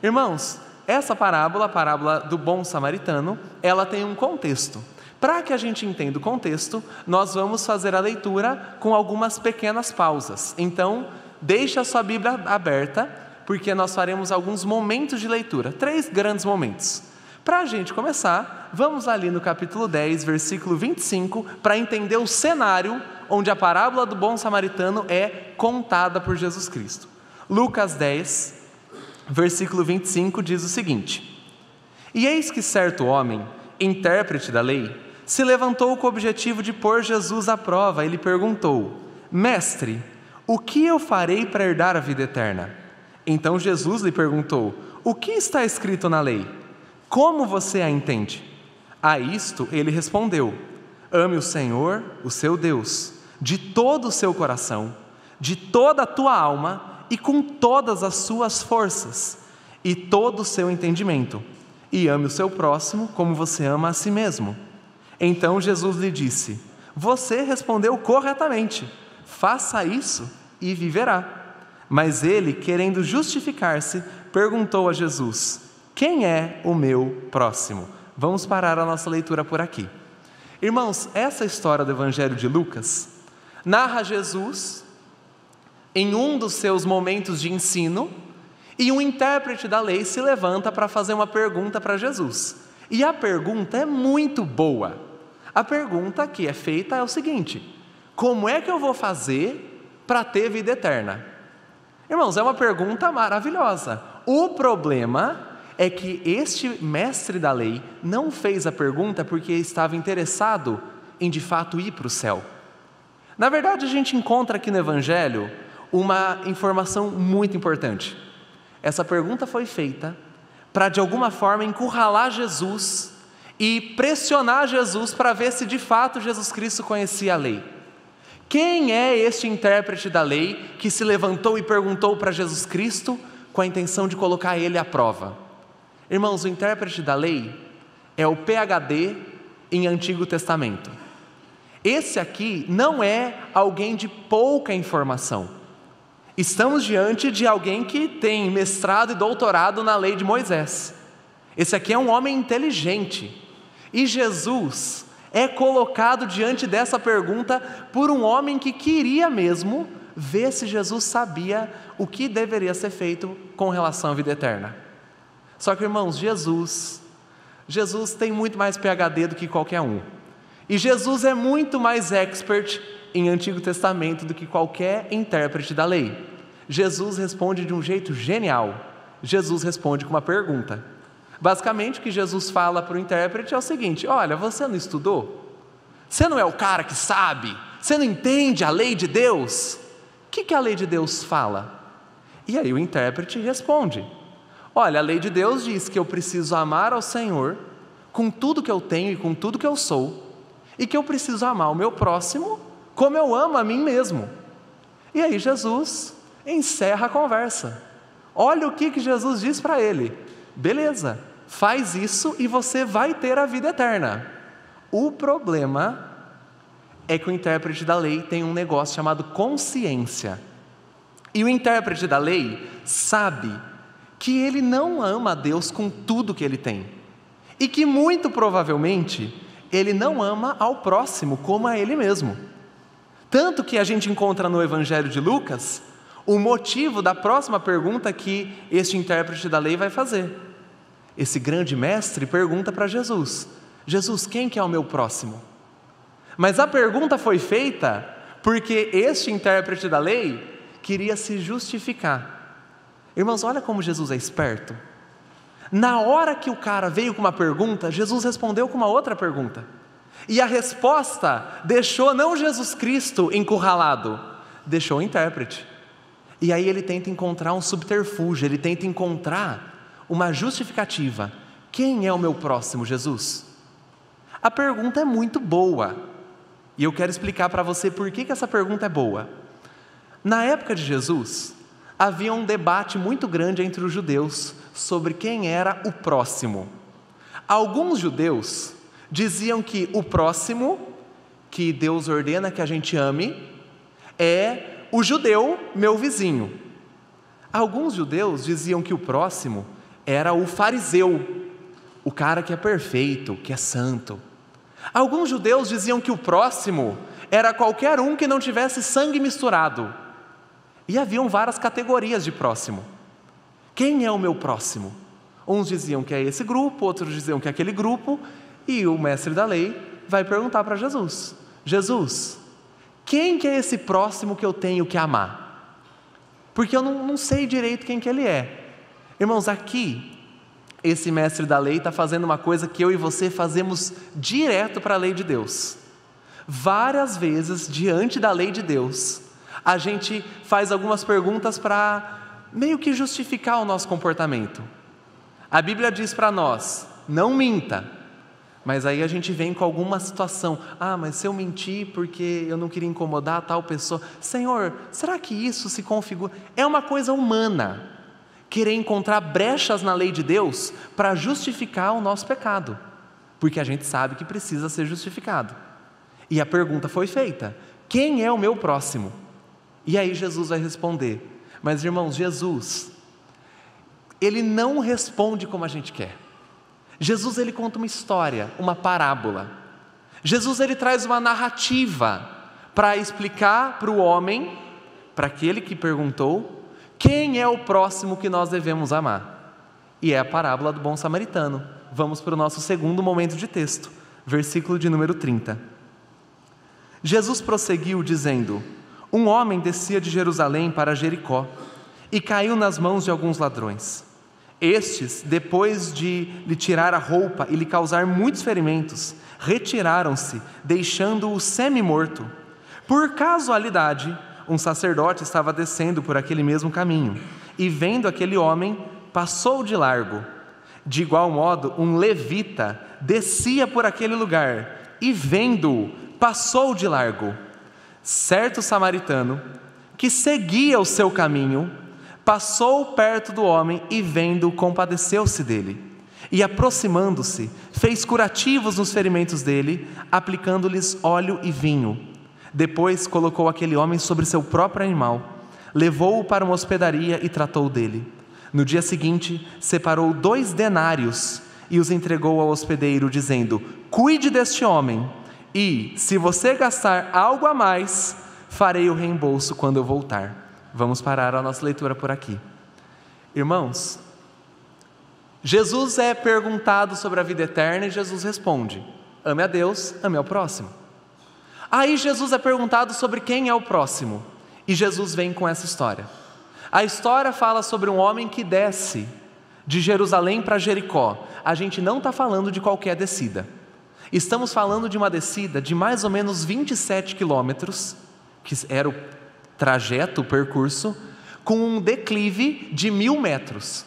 Irmãos, essa parábola, a parábola do bom samaritano, ela tem um contexto. Para que a gente entenda o contexto, nós vamos fazer a leitura com algumas pequenas pausas. Então, deixe a sua Bíblia aberta, porque nós faremos alguns momentos de leitura, 3 grandes momentos. Para a gente começar, vamos ali no capítulo 10, versículo 25, para entender o cenário onde a parábola do bom samaritano é contada por Jesus Cristo. Lucas 10, versículo 25 diz o seguinte: E eis que certo homem, intérprete da lei, se levantou com o objetivo de pôr Jesus à prova e lhe perguntou: Mestre, o que eu farei para herdar a vida eterna? Então Jesus lhe perguntou: O que está escrito na lei? Como você a entende? A isto ele respondeu: Ame o Senhor, o seu Deus, de todo o seu coração, de toda a tua alma e com todas as suas forças e todo o seu entendimento, e ame o seu próximo como você ama a si mesmo. Então Jesus lhe disse: Você respondeu corretamente, faça isso e viverá. Mas ele, querendo justificar-se, perguntou a Jesus: Quem é o meu próximo? Vamos parar a nossa leitura por aqui. Irmãos, essa história do Evangelho de Lucas narra Jesus em um dos seus momentos de ensino, e um intérprete da lei se levanta para fazer uma pergunta para Jesus. E a pergunta é muito boa. A pergunta que é feita é o seguinte: como é que eu vou fazer para ter vida eterna? Irmãos, é uma pergunta maravilhosa. O problema é que este mestre da lei não fez a pergunta porque estava interessado em de fato ir para o céu. Na verdade, a gente encontra aqui no Evangelho uma informação muito importante. Essa pergunta foi feita para de alguma forma encurralar Jesus e pressionar Jesus para ver se de fato Jesus Cristo conhecia a lei. Quem é este intérprete da lei que se levantou e perguntou para Jesus Cristo com a intenção de colocar ele à prova? Irmãos, o intérprete da lei é o PhD em Antigo Testamento. Esse aqui não é alguém de pouca informação. Estamos diante de alguém que tem mestrado e doutorado na lei de Moisés. Esse aqui é um homem inteligente. E Jesus é colocado diante dessa pergunta por um homem que queria mesmo ver se Jesus sabia o que deveria ser feito com relação à vida eterna. Só que, irmãos, Jesus tem muito mais PhD do que qualquer um. E Jesus é muito mais expert em Antigo Testamento do que qualquer intérprete da lei. Jesus responde de um jeito genial. Jesus responde com uma pergunta. Basicamente, o que Jesus fala para o intérprete é o seguinte: olha, você não estudou? Você não é o cara que sabe? Você não entende a lei de Deus? O que a lei de Deus fala? E aí o intérprete responde: olha, a lei de Deus diz que eu preciso amar ao Senhor com tudo que eu tenho e com tudo que eu sou, e que eu preciso amar o meu próximo como eu amo a mim mesmo. E aí Jesus encerra a conversa. Olha o que Jesus diz para ele: beleza, faz isso e você vai ter a vida eterna. O problema é que o intérprete da lei tem um negócio chamado consciência. E o intérprete da lei sabe que ele não ama a Deus com tudo que ele tem, e que muito provavelmente ele não ama ao próximo como a ele mesmo. Tanto que a gente encontra no Evangelho de Lucas o motivo da próxima pergunta que este intérprete da lei vai fazer. Esse grande mestre pergunta para Jesus: Jesus, quem que é o meu próximo? Mas a pergunta foi feita porque este intérprete da lei queria se justificar. Irmãos, olha como Jesus é esperto. Na hora que o cara veio com uma pergunta, Jesus respondeu com uma outra pergunta. E a resposta deixou não Jesus Cristo encurralado, deixou o intérprete. E aí ele tenta encontrar um subterfúgio, ele tenta encontrar uma justificativa. Quem é o meu próximo, Jesus? A pergunta é muito boa, e eu quero explicar para você por que essa pergunta é boa. Na época de Jesus, havia um debate muito grande entre os judeus sobre quem era o próximo. Alguns judeus diziam que o próximo, que Deus ordena que a gente ame, é o judeu, meu vizinho. Alguns judeus diziam que o próximo era o fariseu, o cara que é perfeito, que é santo. Alguns judeus diziam que o próximo era qualquer um que não tivesse sangue misturado. E haviam várias categorias de próximo. Quem é o meu próximo? Uns diziam que é esse grupo, outros diziam que é aquele grupo, e o mestre da lei vai perguntar para Jesus: Jesus, quem que é esse próximo que eu tenho que amar? Porque eu não sei direito quem que ele é. Irmãos, aqui, esse mestre da lei está fazendo uma coisa que eu e você fazemos direto para a lei de Deus. Várias vezes, diante da lei de Deus, a gente faz algumas perguntas para meio que justificar o nosso comportamento. A Bíblia diz para nós: não minta. Mas aí a gente vem com alguma situação: mas se eu mentir porque eu não queria incomodar tal pessoa, Senhor, será que isso se configura? É uma coisa humana querer encontrar brechas na lei de Deus para justificar o nosso pecado, porque a gente sabe que precisa ser justificado. E a pergunta foi feita: quem é o meu próximo? E aí Jesus vai responder. Mas, irmãos, Jesus, Ele não responde como a gente quer. Jesus, Ele conta uma história, uma parábola. Jesus, Ele traz uma narrativa para explicar para o homem, para aquele que perguntou, quem é o próximo que nós devemos amar. E é a parábola do bom samaritano. Vamos para o nosso segundo momento de texto, versículo de número 30. Jesus prosseguiu dizendo: um homem descia de Jerusalém para Jericó e caiu nas mãos de alguns ladrões. Estes, depois de lhe tirar a roupa e lhe causar muitos ferimentos, retiraram-se, deixando-o semi-morto. Por casualidade, um sacerdote estava descendo por aquele mesmo caminho e, vendo aquele homem, passou de largo. De igual modo, um levita descia por aquele lugar e, vendo-o, passou de largo. Certo samaritano, que seguia o seu caminho, passou perto do homem e, vendo-o, compadeceu-se dele. E, aproximando-se, fez curativos nos ferimentos dele, aplicando-lhes óleo e vinho. Depois colocou aquele homem sobre seu próprio animal, levou-o para uma hospedaria e tratou dele. No dia seguinte, separou 2 denários e os entregou ao hospedeiro, dizendo: cuide deste homem, e, se você gastar algo a mais, farei o reembolso quando eu voltar. Vamos parar a nossa leitura por aqui. Irmãos, Jesus é perguntado sobre a vida eterna e Jesus responde: ame a Deus, ame ao próximo. Aí Jesus é perguntado sobre quem é o próximo, e Jesus vem com essa história. A história fala sobre um homem que desce de Jerusalém para Jericó. A gente não está falando de qualquer descida. Estamos falando de uma descida de mais ou menos 27 quilômetros, que era o trajeto, o percurso, com um declive de 1.000 metros.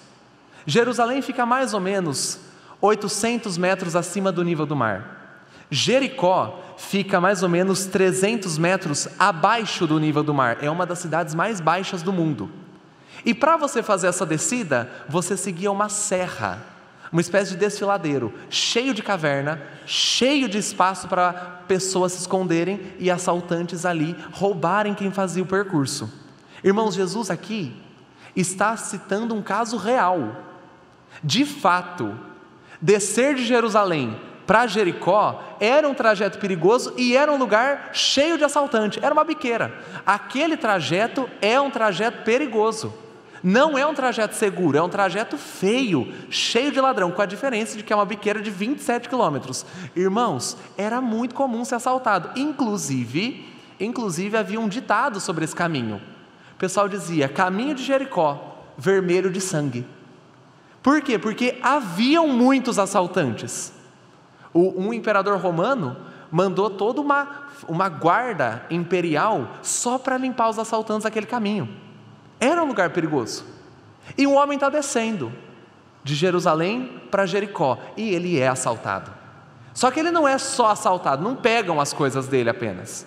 Jerusalém fica mais ou menos 800 metros acima do nível do mar. Jericó fica mais ou menos 300 metros abaixo do nível do mar. É uma das cidades mais baixas do mundo. E para você fazer essa descida, você seguia uma serra, uma espécie de desfiladeiro, cheio de caverna, cheio de espaço para pessoas se esconderem e assaltantes ali roubarem quem fazia o percurso. Irmãos, Jesus aqui está citando um caso real. De fato, descer de Jerusalém para Jericó era um trajeto perigoso e era um lugar cheio de assaltantes, era uma biqueira. Aquele trajeto é um trajeto perigoso, não é um trajeto seguro, é um trajeto feio, cheio de ladrão, com a diferença de que é uma biqueira de 27 quilômetros. Irmãos, era muito comum ser assaltado, inclusive havia um ditado sobre esse caminho. O pessoal dizia: caminho de Jericó, vermelho de sangue. Por quê? Porque haviam muitos assaltantes. Um imperador romano mandou toda uma guarda imperial só para limpar os assaltantes daquele caminho. Era um lugar perigoso. E um homem está descendo de Jerusalém para Jericó e ele é assaltado. Só que ele não é só assaltado, não pegam as coisas dele apenas.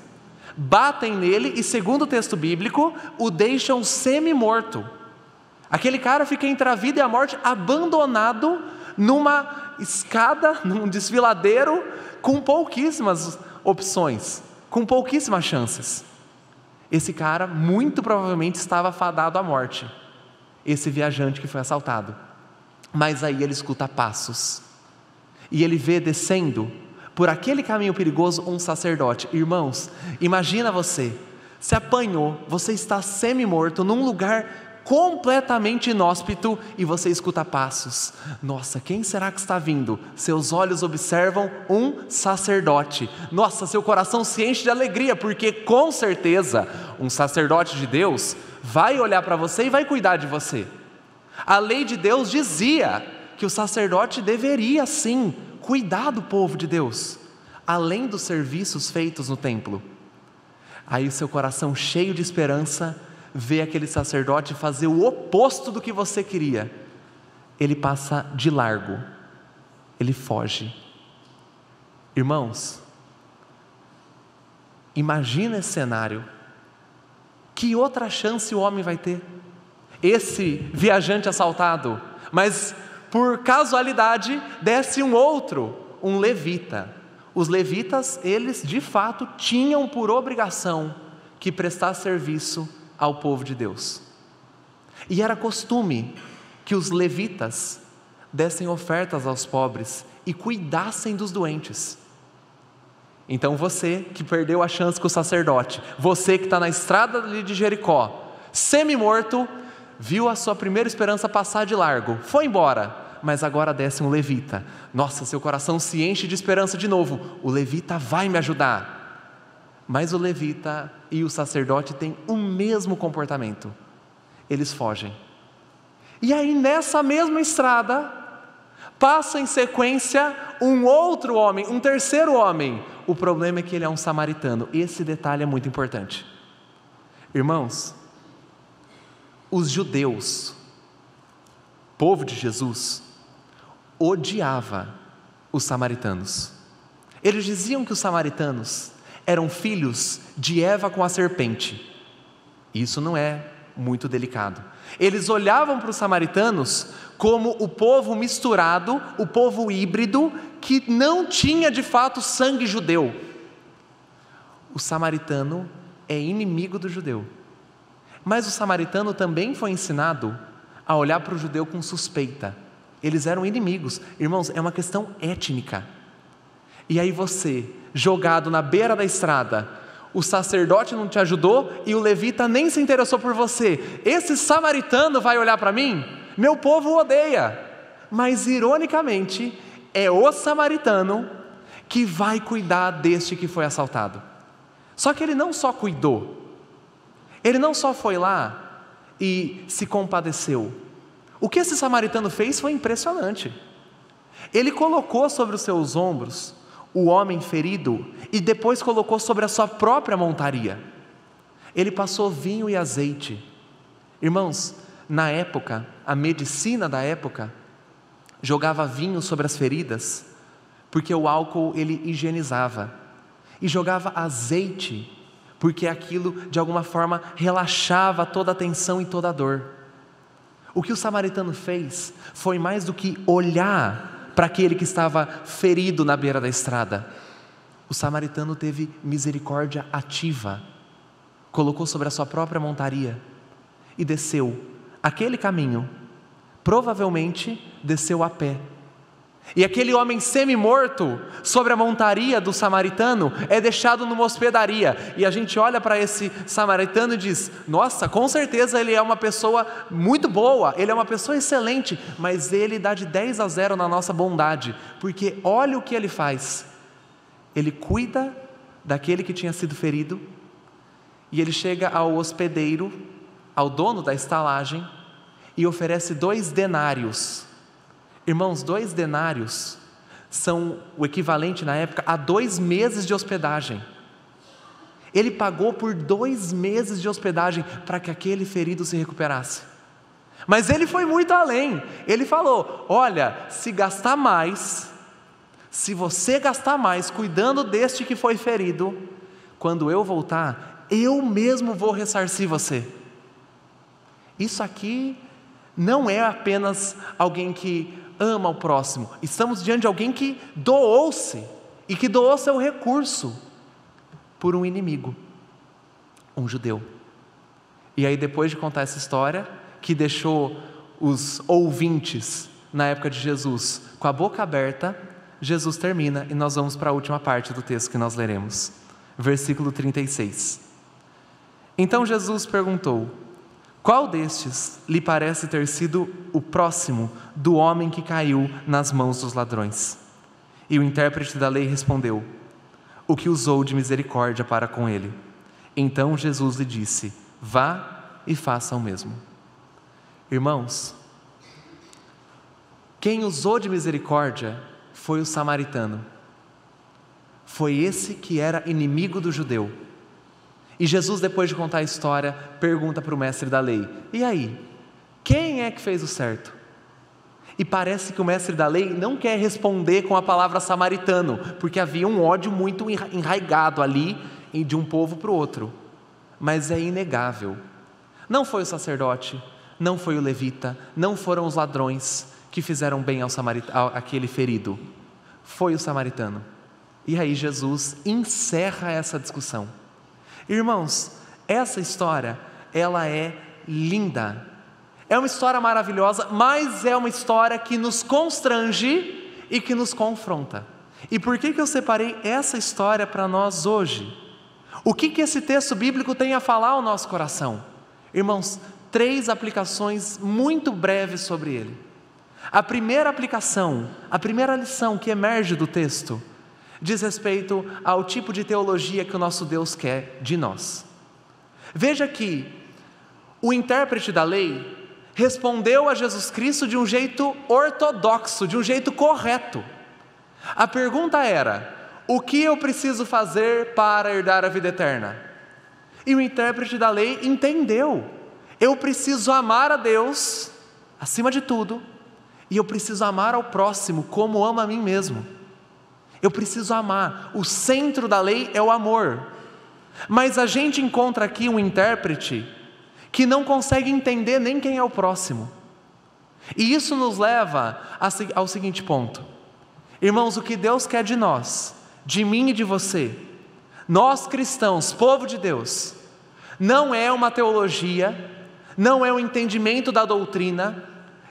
Batem nele e, segundo o texto bíblico, o deixam semi-morto. Aquele cara fica entre a vida e a morte, abandonado numa escada, num desfiladeiro, com pouquíssimas opções, com pouquíssimas chances. Esse cara muito provavelmente estava fadado à morte, esse viajante que foi assaltado. Mas aí ele escuta passos, e ele vê descendo por aquele caminho perigoso um sacerdote. Irmãos, imagina você, se apanhou, você está semi-morto num lugar completamente inóspito e você escuta passos. Nossa, quem será que está vindo? Seus olhos observam um sacerdote. Nossa, seu coração se enche de alegria, porque com certeza um sacerdote de Deus vai olhar para você e vai cuidar de você. A lei de Deus dizia que o sacerdote deveria sim cuidar do povo de Deus, além dos serviços feitos no templo. Aí o seu coração cheio de esperança vê aquele sacerdote fazer o oposto do que você queria. Ele passa de largo, ele foge. Irmãos, imagina esse cenário. Que outra chance o homem vai ter? Esse viajante assaltado, mas por casualidade desce um outro, um levita. Os levitas, eles de fato tinham por obrigação que prestar serviço ao povo de Deus. E era costume que os levitas dessem ofertas aos pobres e cuidassem dos doentes. Então você que perdeu a chance com o sacerdote, você que está na estrada de Jericó, semi-morto, viu a sua primeira esperança passar de largo, foi embora, mas agora desce um levita. Nossa, seu coração se enche de esperança de novo. O levita vai me ajudar. Mas o levita e o sacerdote têm o mesmo comportamento. Eles fogem. E aí nessa mesma estrada, passa em sequência um outro homem, um terceiro homem. O problema é que ele é um samaritano. Esse detalhe é muito importante. Irmãos, os judeus, povo de Jesus, odiava os samaritanos. Eles diziam que os samaritanos eram filhos de Eva com a serpente. Isso não é muito delicado. Eles olhavam para os samaritanos como o povo misturado, o povo híbrido, que não tinha de fato sangue judeu. O samaritano é inimigo do judeu. Mas o samaritano também foi ensinado a olhar para o judeu com suspeita. Eles eram inimigos. Irmãos, é uma questão étnica. E aí você, jogado na beira da estrada, o sacerdote não te ajudou e o levita nem se interessou por você. Esse samaritano vai olhar para mim? Meu povo o odeia. Mas ironicamente, é o samaritano que vai cuidar deste que foi assaltado. Só que ele não só cuidou, ele não só foi lá e se compadeceu. O que esse samaritano fez foi impressionante. Ele colocou sobre os seus ombros o homem ferido e depois colocou sobre a sua própria montaria. Ele passou vinho e azeite. Irmãos, na época, a medicina da época jogava vinho sobre as feridas, porque o álcool ele higienizava, e jogava azeite, porque aquilo de alguma forma relaxava toda a tensão e toda a dor. O que o samaritano fez foi mais do que olhar para aquele que estava ferido na beira da estrada. O samaritano teve misericórdia ativa, colocou sobre a sua própria montaria e desceu aquele caminho, provavelmente desceu a pé. E aquele homem semi-morto sobre a montaria do samaritano é deixado numa hospedaria. E a gente olha para esse samaritano e diz: nossa, com certeza ele é uma pessoa muito boa, ele é uma pessoa excelente, mas ele dá de 10-0 na nossa bondade, porque olha o que ele faz. Ele cuida daquele que tinha sido ferido, e ele chega ao hospedeiro, ao dono da estalagem, e oferece 2 denários. Irmãos, 2 denários são o equivalente na época a 2 meses de hospedagem. Ele pagou por 2 meses de hospedagem para que aquele ferido se recuperasse. Mas ele foi muito além. Ele falou: olha, se você gastar mais cuidando deste que foi ferido, quando eu voltar, eu mesmo vou ressarcir você. Isso aqui não é apenas alguém que ama o próximo. Estamos diante de alguém que doou-se, e que doou seu recurso por um inimigo, um judeu. E aí, depois de contar essa história, que deixou os ouvintes na época de Jesus, com a boca aberta, Jesus termina e nós vamos para a última parte do texto que nós leremos. Versículo 36. Então Jesus perguntou: qual destes lhe parece ter sido o próximo do homem que caiu nas mãos dos ladrões? E o intérprete da lei respondeu: o que usou de misericórdia para com ele. Então Jesus lhe disse: vá e faça o mesmo. Irmãos, quem usou de misericórdia foi o samaritano. Foi esse que era inimigo do judeu. E Jesus, depois de contar a história, pergunta para o mestre da lei: e aí, quem é que fez o certo? E parece que o mestre da lei não quer responder com a palavra samaritano, porque havia um ódio muito enraigado ali de um povo para o outro. Mas é inegável: não foi o sacerdote, não foi o levita, não foram os ladrões que fizeram bem àquele ferido. Foi o samaritano. E aí Jesus encerra essa discussão. Irmãos, essa história, ela é linda. É uma história maravilhosa, mas é uma história que nos constrange e que nos confronta. E por que eu separei essa história para nós hoje? O que esse texto bíblico tem a falar ao nosso coração? Irmãos, 3 aplicações muito breves sobre ele. A primeira aplicação, a primeira lição que emerge do texto, diz respeito ao tipo de teologia que o nosso Deus quer de nós. Veja que o intérprete da lei respondeu a Jesus Cristo de um jeito ortodoxo, de um jeito correto. A pergunta era: o que eu preciso fazer para herdar a vida eterna? E o intérprete da lei entendeu: eu preciso amar a Deus acima de tudo, e eu preciso amar ao próximo como amo a mim mesmo. Eu preciso amar. O centro da lei é o amor. Mas a gente encontra aqui um intérprete que não consegue entender nem quem é o próximo. E isso nos leva ao seguinte ponto: irmãos, o que Deus quer de nós, de mim e de você, nós cristãos, povo de Deus, não é uma teologia, não é um entendimento da doutrina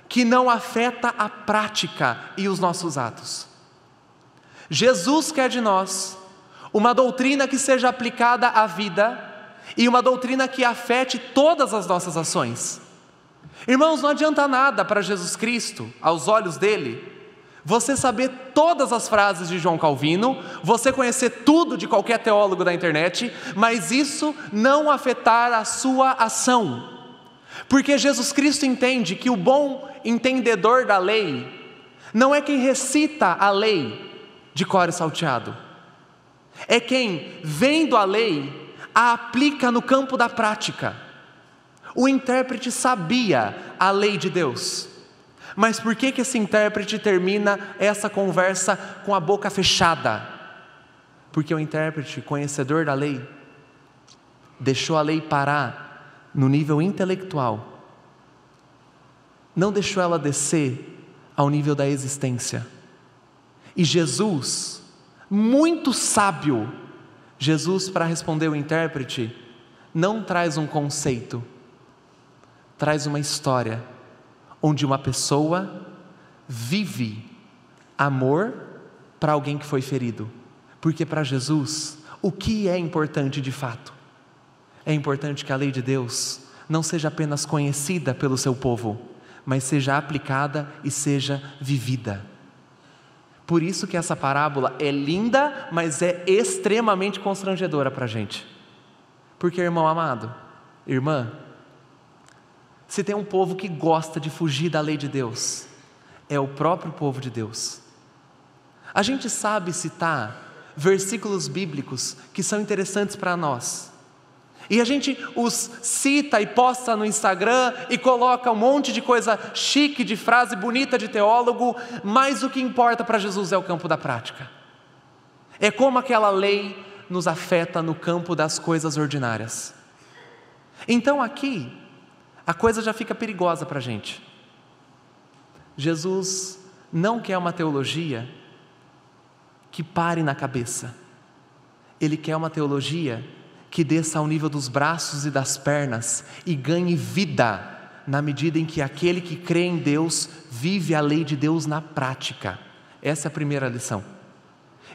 que não afeta a prática e os nossos atos. Jesus quer de nós uma doutrina que seja aplicada à vida e uma doutrina que afete todas as nossas ações. Irmãos, não adianta nada para Jesus Cristo, aos olhos dele, você saber todas as frases de João Calvino, você conhecer tudo de qualquer teólogo da internet, mas isso não afetar a sua ação. Porque Jesus Cristo entende que o bom entendedor da lei não é quem recita a lei de cor e salteado, é quem, vendo a lei, a aplica no campo da prática. O intérprete sabia a lei de Deus, mas por que esse intérprete termina essa conversa com a boca fechada? Porque o intérprete, conhecedor da lei, deixou a lei parar no nível intelectual, não deixou ela descer ao nível da existência. E Jesus, muito sábio, Jesus, para responder o intérprete, não traz um conceito, traz uma história, onde uma pessoa vive amor para alguém que foi ferido. Porque para Jesus, o que é importante de fato? É importante que a lei de Deus não seja apenas conhecida pelo seu povo, mas seja aplicada e seja vivida. Por isso que essa parábola é linda, mas é extremamente constrangedora para a gente. Porque, irmão amado, irmã, se tem um povo que gosta de fugir da lei de Deus, é o próprio povo de Deus. A gente sabe citar versículos bíblicos que são interessantes para nós, e a gente os cita e posta no Instagram e coloca um monte de coisa chique, de frase bonita de teólogo, mas o que importa para Jesus é o campo da prática. É como aquela lei nos afeta no campo das coisas ordinárias. Então aqui, a coisa já fica perigosa para a gente. Jesus não quer uma teologia que pare na cabeça. Ele quer uma teologia que desça ao nível dos braços e das pernas e ganhe vida na medida em que aquele que crê em Deus vive a lei de Deus na prática. Essa é a primeira lição.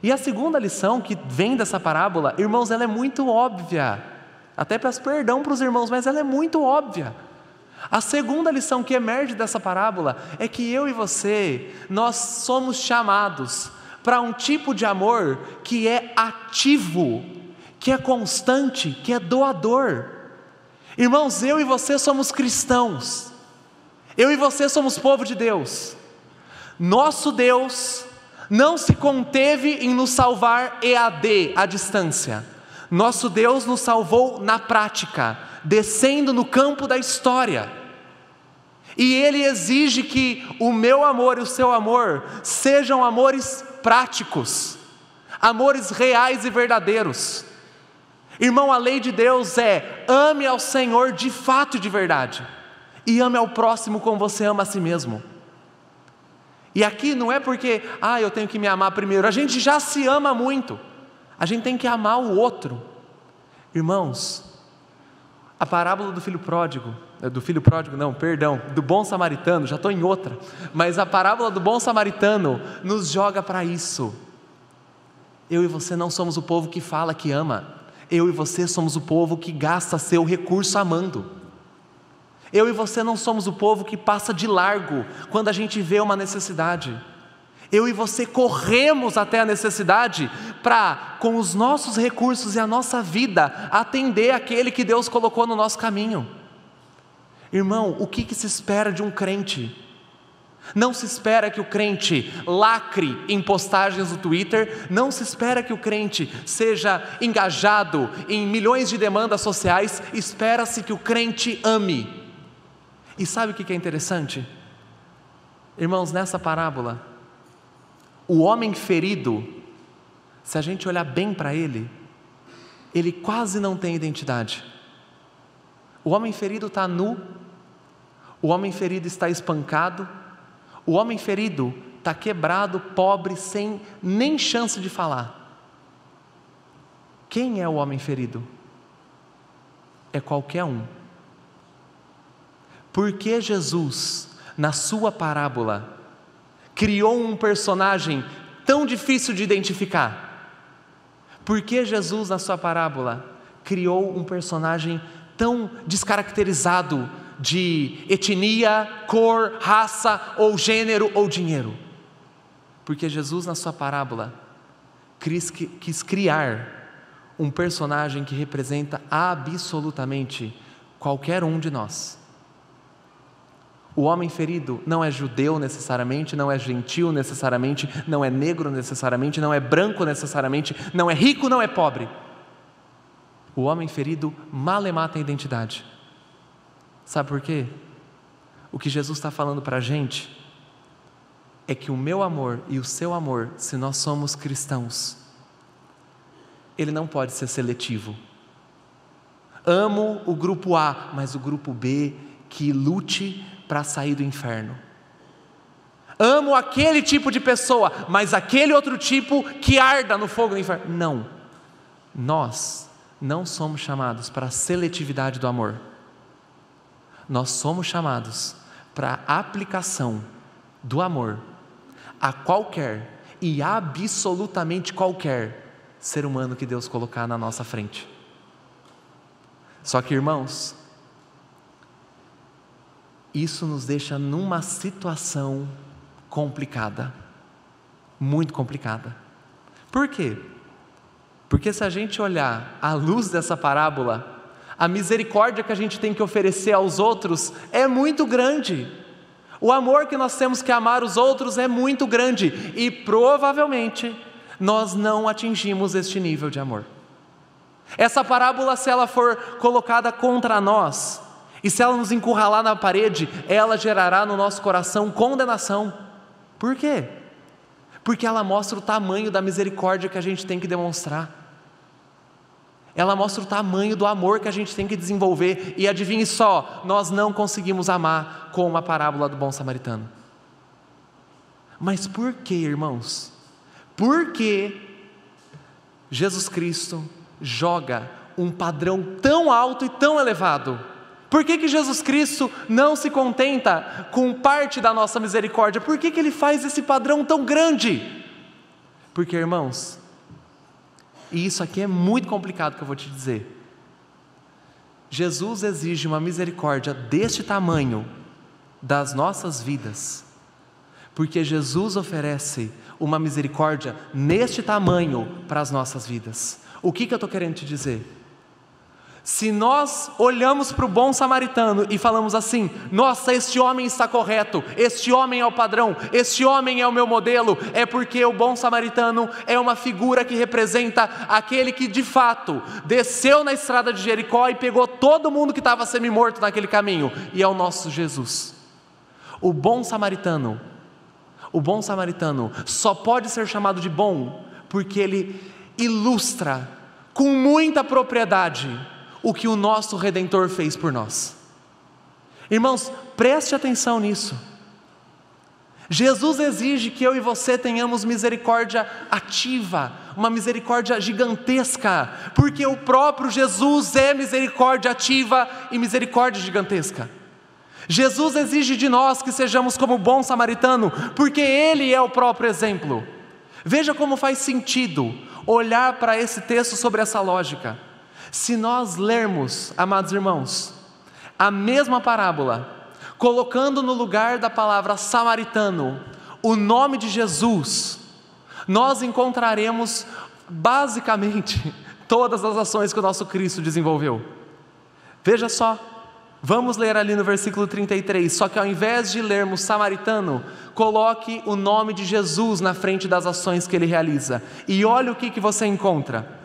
E a segunda lição que vem dessa parábola, irmãos, ela é muito óbvia. Até peço perdão para os irmãos, mas ela é muito óbvia. A segunda lição que emerge dessa parábola é que eu e você, nós somos chamados para um tipo de amor que é ativo, que é constante, que é doador. Irmãos, eu e você somos cristãos, eu e você somos povo de Deus. Nosso Deus não se conteve em nos salvar EAD, à distância. Nosso Deus nos salvou na prática, descendo no campo da história. E Ele exige que o meu amor e o seu amor sejam amores práticos, amores reais e verdadeiros. Irmão, a lei de Deus é: ame ao Senhor de fato e de verdade, e ame ao próximo como você ama a si mesmo. E aqui não é porque, eu tenho que me amar primeiro. A gente já se ama muito, a gente tem que amar o outro. Irmãos, a parábola do filho pródigo, do bom samaritano, já estou em outra, mas a parábola do bom samaritano nos joga para isso. Eu e você não somos o povo que fala que ama, eu e você somos o povo que gasta seu recurso amando. Eu e você não somos o povo que passa de largo quando a gente vê uma necessidade. Eu e você corremos até a necessidade para, com os nossos recursos e a nossa vida, atender aquele que Deus colocou no nosso caminho. Irmão, o que se espera de um crente? Não se espera que o crente lacre em postagens no Twitter, não se espera que o crente seja engajado em milhões de demandas sociais, espera-se que o crente ame. E sabe o que é interessante? Irmãos, nessa parábola, o homem ferido, se a gente olhar bem para ele quase não tem identidade. O homem ferido está nu, o homem ferido está espancado, o homem ferido está quebrado, pobre, sem nem chance de falar. Quem é o homem ferido? É qualquer um. Porque Jesus, na sua parábola, criou um personagem tão difícil de identificar? Porque Jesus, na sua parábola, criou um personagem tão descaracterizado de etnia, cor, raça, ou gênero, ou dinheiro? Porque Jesus, na sua parábola, quis criar um personagem que representa absolutamente qualquer um de nós. O homem ferido não é judeu necessariamente, não é gentil necessariamente, não é negro necessariamente, não é branco necessariamente, não é rico, não é pobre. O homem ferido malemar tem identidade. Sabe por quê? O que Jesus está falando para a gente é que o meu amor e o seu amor, se nós somos cristãos, ele não pode ser seletivo. Amo o grupo A, mas o grupo B que lute para sair do inferno. Amo aquele tipo de pessoa, mas aquele outro tipo que arda no fogo do inferno. Não, nós não somos chamados para a seletividade do amor. Nós somos chamados para a aplicação do amor a qualquer e absolutamente qualquer ser humano que Deus colocar na nossa frente. Só que, irmãos, isso nos deixa numa situação complicada, muito complicada. Por quê? Porque se a gente olhar à luz dessa parábola, a misericórdia que a gente tem que oferecer aos outros é muito grande. O amor que nós temos que amar os outros é muito grande. E provavelmente nós não atingimos este nível de amor. Essa parábola, se ela for colocada contra nós, e se ela nos encurralar na parede, ela gerará no nosso coração condenação. Por quê? Porque ela mostra o tamanho da misericórdia que a gente tem que demonstrar. Ela mostra o tamanho do amor que a gente tem que desenvolver. E adivinhe só, nós não conseguimos amar como a parábola do bom samaritano. Mas por que, irmãos? Por que Jesus Cristo joga um padrão tão alto e tão elevado? Por que Jesus Cristo não se contenta com parte da nossa misericórdia? Por que Ele faz esse padrão tão grande? Porque, irmãos, e isso aqui é muito complicado que eu vou te dizer, Jesus exige uma misericórdia deste tamanho das nossas vidas, porque Jesus oferece uma misericórdia neste tamanho para as nossas vidas. O que eu estou querendo te dizer? Se nós olhamos para o bom samaritano e falamos assim: nossa, este homem está correto, este homem é o padrão, este homem é o meu modelo, é porque o bom samaritano é uma figura que representa aquele que de fato desceu na estrada de Jericó e pegou todo mundo que estava semi-morto naquele caminho, e é o nosso Jesus. O bom samaritano só pode ser chamado de bom porque ele ilustra com muita propriedade o que o nosso Redentor fez por nós. Irmãos, preste atenção nisso. Jesus exige que eu e você tenhamos misericórdia ativa, uma misericórdia gigantesca, porque o próprio Jesus é misericórdia ativa e misericórdia gigantesca. Jesus exige de nós que sejamos como o bom samaritano, porque Ele é o próprio exemplo. Veja como faz sentido olhar para esse texto sobre essa lógica. Se nós lermos, amados irmãos, a mesma parábola, colocando no lugar da palavra samaritano o nome de Jesus, nós encontraremos basicamente todas as ações que o nosso Cristo desenvolveu. Veja só, vamos ler ali no versículo 33, só que ao invés de lermos samaritano, coloque o nome de Jesus na frente das ações que Ele realiza, e olha o que você encontra.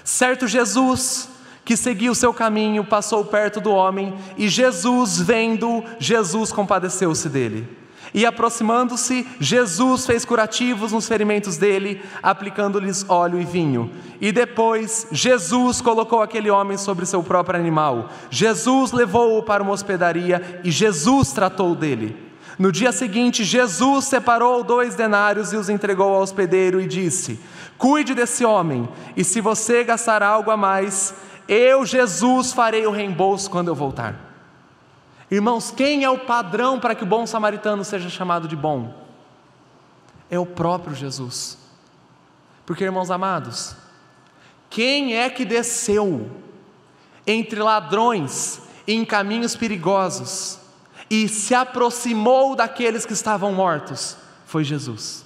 Certo Jesus, que seguiu o seu caminho, passou perto do homem, e Jesus, vendo, Jesus compadeceu-se dele. E aproximando-se, Jesus fez curativos nos ferimentos dele, aplicando-lhes óleo e vinho. E depois, Jesus colocou aquele homem sobre seu próprio animal. Jesus levou-o para uma hospedaria e Jesus tratou dele. No dia seguinte, Jesus separou 2 denários e os entregou ao hospedeiro e disse: cuide desse homem, e se você gastar algo a mais, eu, Jesus, farei o reembolso quando eu voltar. Irmãos, quem é o padrão para que o bom samaritano seja chamado de bom? É o próprio Jesus. Porque, irmãos amados, quem é que desceu entre ladrões e em caminhos perigosos e se aproximou daqueles que estavam mortos? Foi Jesus.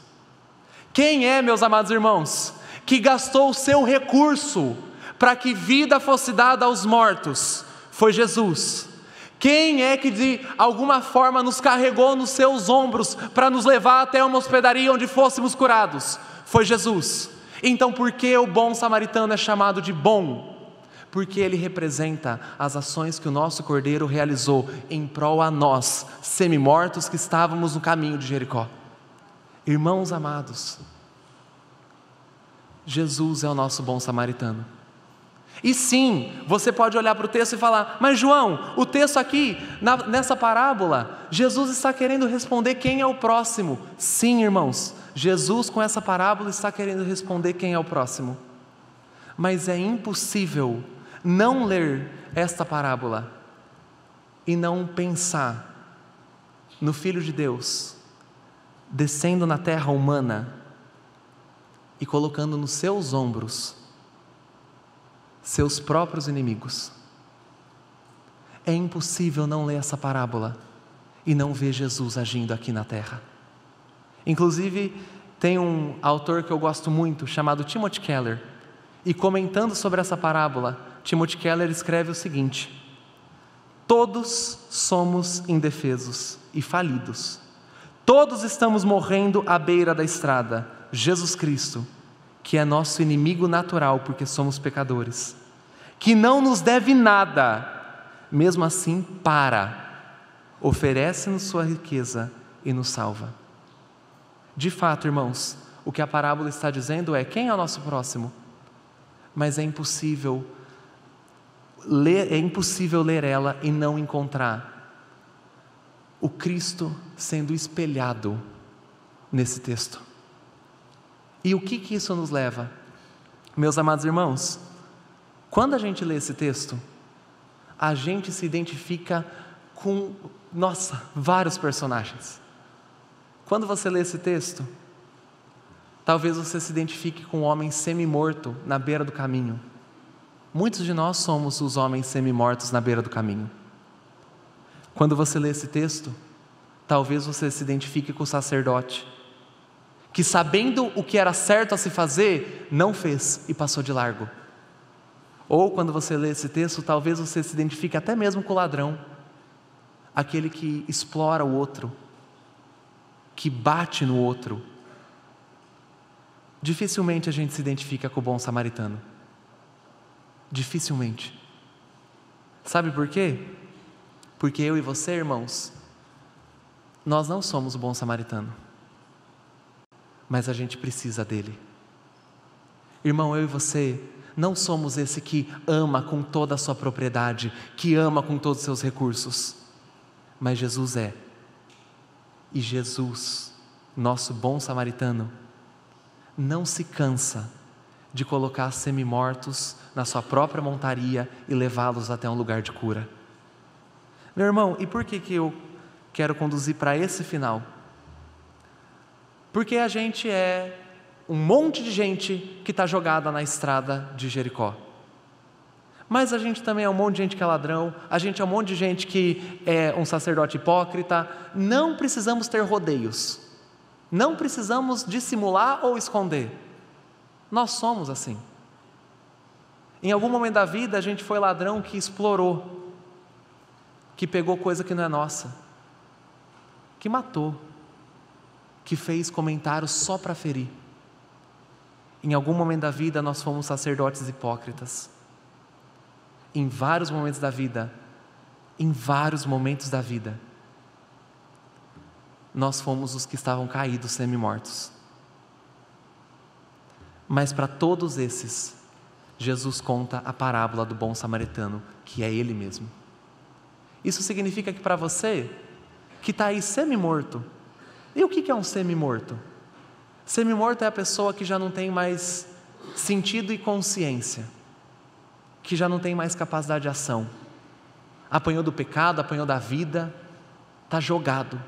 Quem é, meus amados irmãos, que gastou o seu recurso para que vida fosse dada aos mortos? Foi Jesus. Quem é que de alguma forma nos carregou nos seus ombros para nos levar até uma hospedaria onde fôssemos curados? Foi Jesus. Então por que o bom samaritano é chamado de bom? Porque ele representa as ações que o nosso Cordeiro realizou em prol a nós, semi-mortos que estávamos no caminho de Jericó. Irmãos amados, Jesus é o nosso bom samaritano. E sim, você pode olhar para o texto e falar: mas João, o texto aqui, nessa parábola, Jesus está querendo responder quem é o próximo. Sim, irmãos, Jesus com essa parábola está querendo responder quem é o próximo. Mas é impossível não ler esta parábola e não pensar no Filho de Deus descendo na terra humana e colocando nos seus ombros seus próprios inimigos. É impossível não ler essa parábola e não ver Jesus agindo aqui na terra. Inclusive, tem um autor que eu gosto muito, chamado Timothy Keller, e comentando sobre essa parábola, Timothy Keller escreve o seguinte: todos somos indefesos e falidos. Todos estamos morrendo à beira da estrada. Jesus Cristo, que é nosso inimigo natural porque somos pecadores, que não nos deve nada, mesmo assim oferece-nos sua riqueza e nos salva. De fato, irmãos, o que a parábola está dizendo é: quem é o nosso próximo? Mas é impossível ler ela e não encontrar o Cristo sendo espelhado nesse texto. E o que isso nos leva? Meus amados irmãos, quando a gente lê esse texto, a gente se identifica com, vários personagens. Quando você lê esse texto, talvez você se identifique com um homem semi-morto na beira do caminho. Muitos de nós somos os homens semi-mortos na beira do caminho. Quando você lê esse texto, talvez você se identifique com o sacerdote, que sabendo o que era certo a se fazer, não fez e passou de largo. Ou quando você lê esse texto, talvez você se identifique até mesmo com o ladrão, aquele que explora o outro, que bate no outro. Dificilmente a gente se identifica com o bom samaritano. Dificilmente. Sabe por quê? Porque eu e você, irmãos, nós não somos o bom samaritano, mas a gente precisa dele. Irmão, eu e você não somos esse que ama com toda a sua propriedade, que ama com todos os seus recursos, mas Jesus é. E Jesus, nosso bom samaritano, não se cansa de colocar semi-mortos na sua própria montaria e levá-los até um lugar de cura. Meu irmão, e por que eu quero conduzir para esse final? Porque a gente é um monte de gente que está jogada na estrada de Jericó. Mas a gente também é um monte de gente que é ladrão, a gente é um monte de gente que é um sacerdote hipócrita. Não precisamos ter rodeios, não precisamos dissimular ou esconder. Nós somos assim. Em algum momento da vida a gente foi ladrão que explorou, que pegou coisa que não é nossa, que matou, que fez comentários só para ferir. Em algum momento da vida nós fomos sacerdotes hipócritas. Em vários momentos da vida, nós fomos os que estavam caídos, semi-mortos. Mas para todos esses, Jesus conta a parábola do bom samaritano, que é Ele mesmo. Isso significa que para você, que está aí semi-morto, e o que é um semi-morto? Semi-morto é a pessoa que já não tem mais sentido e consciência, que já não tem mais capacidade de ação, apanhou do pecado, apanhou da vida, está jogado.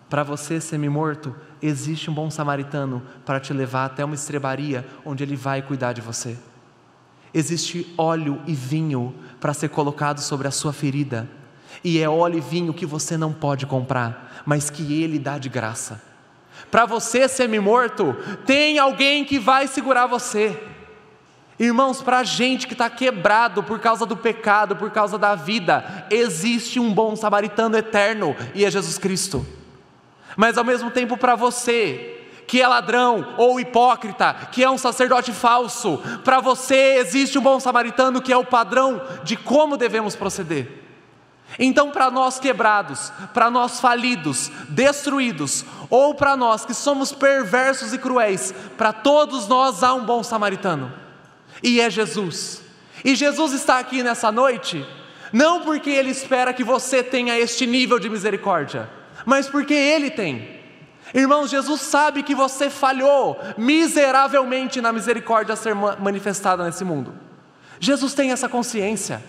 Para você, semi-morto, existe um bom samaritano para te levar até uma estrebaria onde ele vai cuidar de você. Existe óleo e vinho para ser colocado sobre a sua ferida, e é óleo e vinho que você não pode comprar, mas que Ele dá de graça. Para você, semi-morto, tem alguém que vai segurar você. Irmãos, para a gente que está quebrado por causa do pecado, por causa da vida, existe um bom samaritano eterno, e é Jesus Cristo. Mas ao mesmo tempo, para você que é ladrão ou hipócrita, que é um sacerdote falso, para você existe um bom samaritano que é o padrão de como devemos proceder. Então, para nós quebrados, para nós falidos, destruídos, ou para nós que somos perversos e cruéis, para todos nós há um bom samaritano, e é Jesus. E Jesus está aqui nessa noite, não porque Ele espera que você tenha este nível de misericórdia, mas porque Ele tem. Irmãos, Jesus sabe que você falhou miseravelmente na misericórdia a ser manifestada nesse mundo. Jesus tem essa consciência,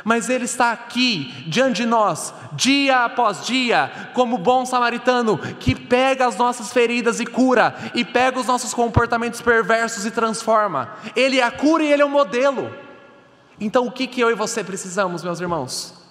mas Ele está aqui diante de nós, dia após dia, como bom samaritano, que pega as nossas feridas e cura, e pega os nossos comportamentos perversos e transforma. Ele é a cura e Ele é o modelo. Então o que eu e você precisamos, meus irmãos?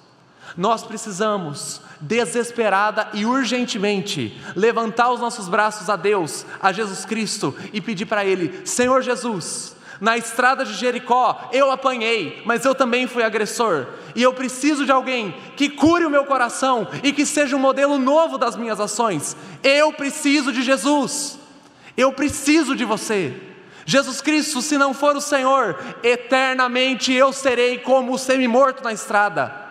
Nós precisamos, desesperada e urgentemente, levantar os nossos braços a Deus, a Jesus Cristo, e pedir para Ele: Senhor Jesus, na estrada de Jericó eu apanhei, mas eu também fui agressor, e eu preciso de alguém que cure o meu coração e que seja um modelo novo das minhas ações. Eu preciso de Jesus, eu preciso de você. Jesus Cristo, se não for o Senhor, eternamente eu serei como o semi-morto na estrada.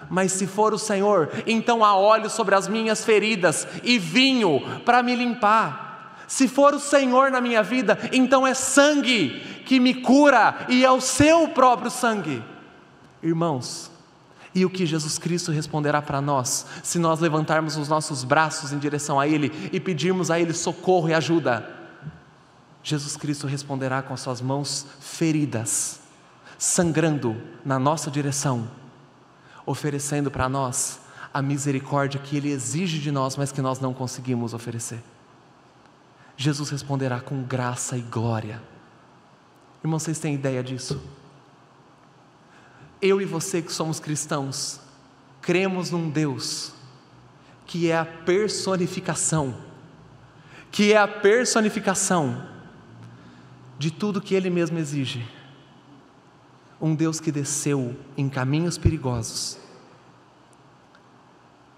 Mas se for o Senhor, então há óleo sobre as minhas feridas e vinho para me limpar. Se for o Senhor na minha vida, então é sangue que me cura, e é o seu próprio sangue. Irmãos, e o que Jesus Cristo responderá para nós, se nós levantarmos os nossos braços em direção a Ele e pedirmos a Ele socorro e ajuda? Jesus Cristo responderá com as suas mãos feridas, sangrando na nossa direção, oferecendo para nós a misericórdia que Ele exige de nós, mas que nós não conseguimos oferecer. Jesus responderá com graça e glória. Irmãos, vocês têm ideia disso? Eu e você que somos cristãos, cremos num Deus que é a personificação de tudo que Ele mesmo exige. Um Deus que desceu em caminhos perigosos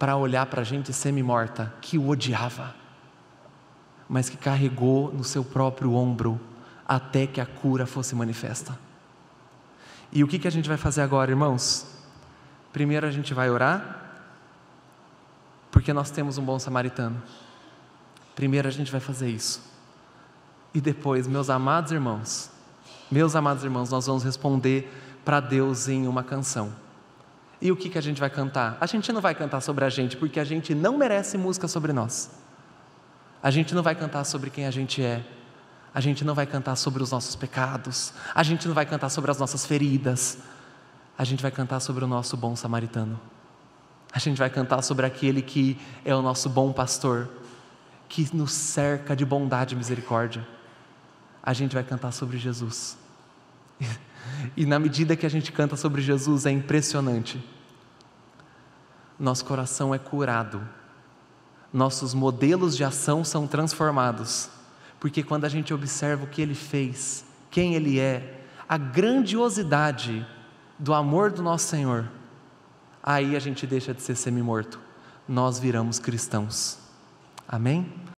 para olhar para a gente semi-morta, que o odiava, mas que carregou no seu próprio ombro até que a cura fosse manifesta. E o que a gente vai fazer agora, irmãos? Primeiro a gente vai orar, porque nós temos um bom samaritano. Primeiro a gente vai fazer isso. E depois, meus amados irmãos, nós vamos responder para Deus em uma canção. E o que a gente vai cantar? A gente não vai cantar sobre a gente, porque a gente não merece música sobre nós. A gente não vai cantar sobre quem a gente é. A gente não vai cantar sobre os nossos pecados. A gente não vai cantar sobre as nossas feridas. A gente vai cantar sobre o nosso bom samaritano. A gente vai cantar sobre aquele que é o nosso bom pastor, que nos cerca de bondade e misericórdia. A gente vai cantar sobre Jesus. E na medida que a gente canta sobre Jesus, é impressionante. Nosso coração é curado. Nossos modelos de ação são transformados. Porque quando a gente observa o que Ele fez, quem Ele é, a grandiosidade do amor do nosso Senhor, aí a gente deixa de ser semi-morto. Nós viramos cristãos. Amém?